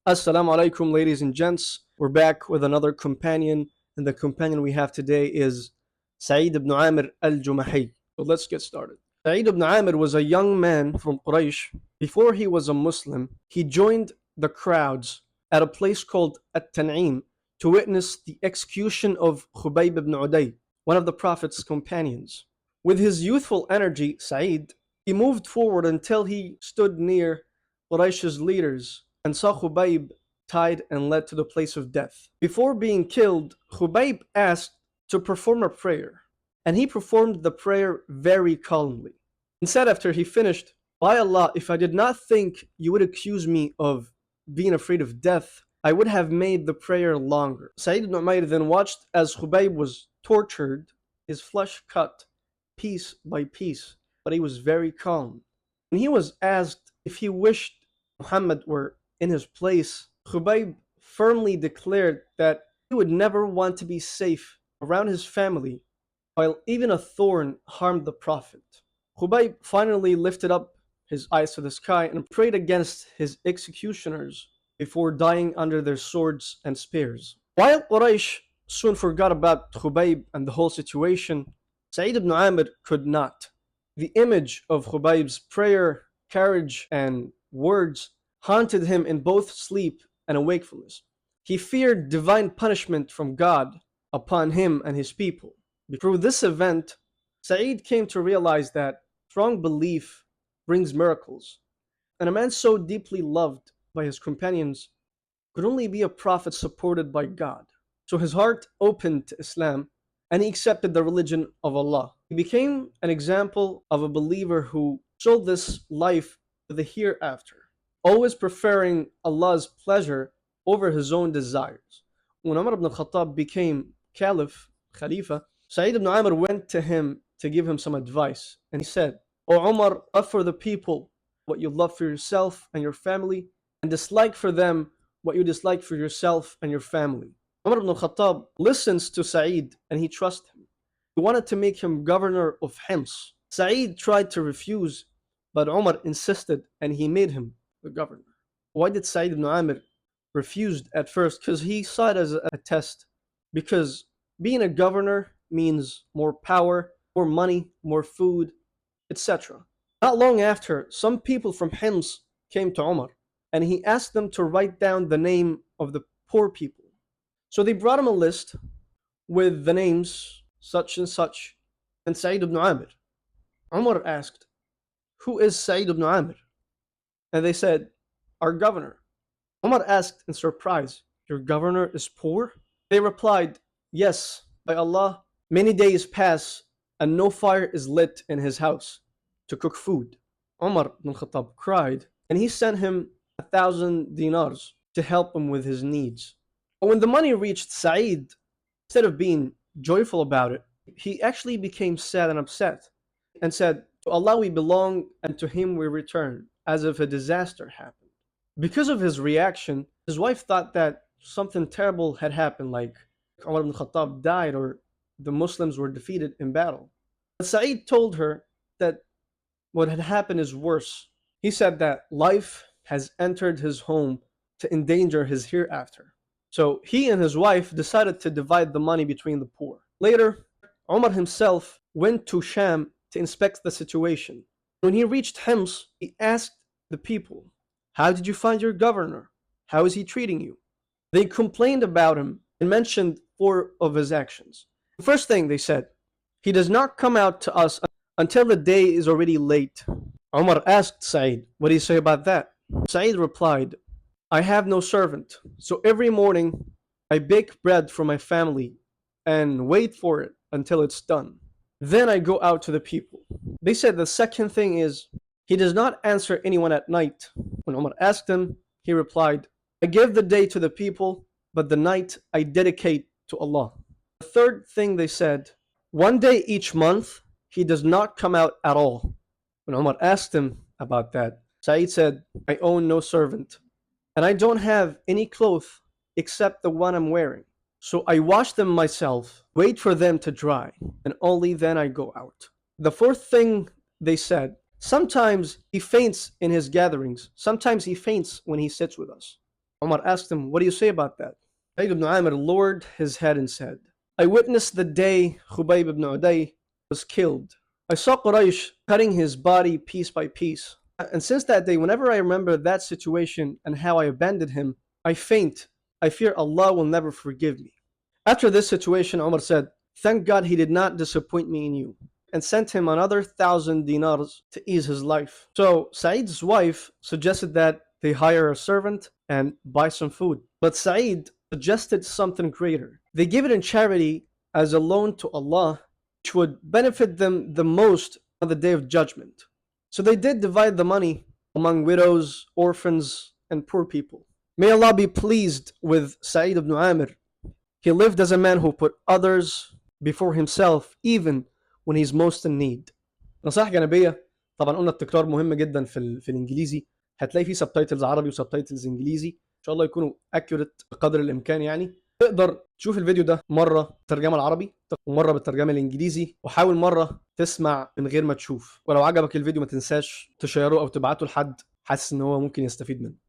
Assalamu alaikum, ladies and gents. We're back with another companion, and the companion we have today is Sa'id ibn Amir al-Jumhi. So let's get started. Sa'id ibn Amir was a young man from Quraysh. Before he was a Muslim, he joined the crowds at a place called At-Tan'im to witness the execution of Khubayb ibn Uday, one of the Prophet's companions. With his youthful energy, Sa'id, he moved forward until he stood near Quraysh's leaders and saw Khubayb tied and led to the place of death. Before being killed, Khubayb asked to perform a prayer, and he performed the prayer very calmly. And said after he finished, "By Allah, if I did not think you would accuse me of being afraid of death, I would have made the prayer longer." Sa'id ibn Umayr then watched as Khubayb was tortured, his flesh cut piece by piece, but he was very calm. When he was asked if he wished Muhammad were in his place, Khubayb firmly declared that he would never want to be safe around his family while even a thorn harmed the Prophet. Khubayb finally lifted up his eyes to the sky and prayed against his executioners before dying under their swords and spears. While Quraysh soon forgot about Khubayb and the whole situation, Sa'id ibn Amir could not. The image of Khubayb's prayer, courage, and words haunted him in both sleep and wakefulness. He feared divine punishment from God upon him and his people. Through this event, Sa'id came to realize that strong belief brings miracles, and a man so deeply loved by his companions could only be a prophet supported by God. So his heart opened to Islam, and he accepted the religion of Allah. He became an example of a believer who sold this life to the hereafter, always preferring Allah's pleasure over his own desires. When Umar ibn Khattab became Khalifa, Sa'id ibn Amr went to him to give him some advice, and he said, "O Umar, love for the people what you love for yourself and your family, and dislike for them what you dislike for yourself and your family." Umar ibn Khattab listens to Sa'id and he trusts him. He wanted to make him governor of Hims. Sa'id tried to refuse, but Umar insisted and he made him the governor. Why did Sa'id ibn Amir refuse at first? Because he saw it as a test. Because being a governor means more power, more money, more food, etc. Not long after, some people from Hims came to Umar, and he asked them to write down the name of the poor people. So they brought him a list with the names such and such, and Sa'id ibn Amir. Umar asked, "Who is Sa'id ibn Amir?" And they said, "Our governor." Umar asked in surprise, "Your governor is poor?" They replied, "Yes, by Allah, many days pass and no fire is lit in his house to cook food." Umar ibn Khattab cried, and he sent him 1,000 dinars to help him with his needs. But when the money reached Sa'id, instead of being joyful about it, he actually became sad and upset and said, "To Allah we belong and to him we return," as if a disaster happened. Because of his reaction, his wife thought that something terrible had happened, like Umar ibn Khattab died or the Muslims were defeated in battle. But Sa'id told her that what had happened is worse. He said that life has entered his home to endanger his hereafter. So he and his wife decided to divide the money between the poor. Later, Umar himself went to Sham to inspect the situation. When he reached Hims, he asked the people, "How did you find your governor? How is he treating you?" They complained about him and mentioned four of his actions. The first thing they said, "He does not come out to us until the day is already late." Umar asked Sa'id, "What do you say about that?" Sa'id replied, "I have no servant, so every morning I bake bread for my family and wait for it until it's done. Then I go out to the people." They said the second thing is, "He does not answer anyone at night." When Umar asked him, he replied, "I give the day to the people, but the night I dedicate to Allah." The third thing they said, "One day each month he does not come out at all." When Umar asked him about that, Sa'id said, "I own no servant, and I don't have any clothes except the one I'm wearing. So I wash them myself, wait for them to dry, and only then I go out." The fourth thing they said, "Sometimes he faints in his gatherings, sometimes he faints when he sits with us." Omar asked him, what do you say about that? Sa'id ibn Amir lowered his head and said, I witnessed the day Khubayb ibn Uday was killed. I saw Quraysh cutting his body piece by piece. And since that day, whenever I remember that situation and how I abandoned him, I faint. I fear Allah will never forgive me. After this situation, Umar said, thank God he did not disappoint me in you, and sent him another 1,000 dinars to ease his life. So Sa'id's wife suggested that they hire a servant and buy some food. But Sa'id suggested something greater. They give it in charity as a loan to Allah, which would benefit them the most on the day of judgment. So they did divide the money among widows, orphans, and poor people. May Allah be pleased with Sa'id ibn Amir. He lived as a man who put others before himself even when he's most in need. نصائح جانبية. طبعا قلنا التكرار مهم جدا في الانجليزي. هتلاقي فيه سبتايتلز عربي وسبتايتلز انجليزي ان شاء الله يكونوا اكيوريت بقدر الامكان. يعني تقدر تشوف الفيديو ده مره بالترجمه العربي ومره بالترجمه الانجليزي، وحاول مره تسمع من غير ما تشوف. ولو عجبك الفيديو ما تنساش تشيره او تبعته لحد حاسس ان هو ممكن يستفيد منه.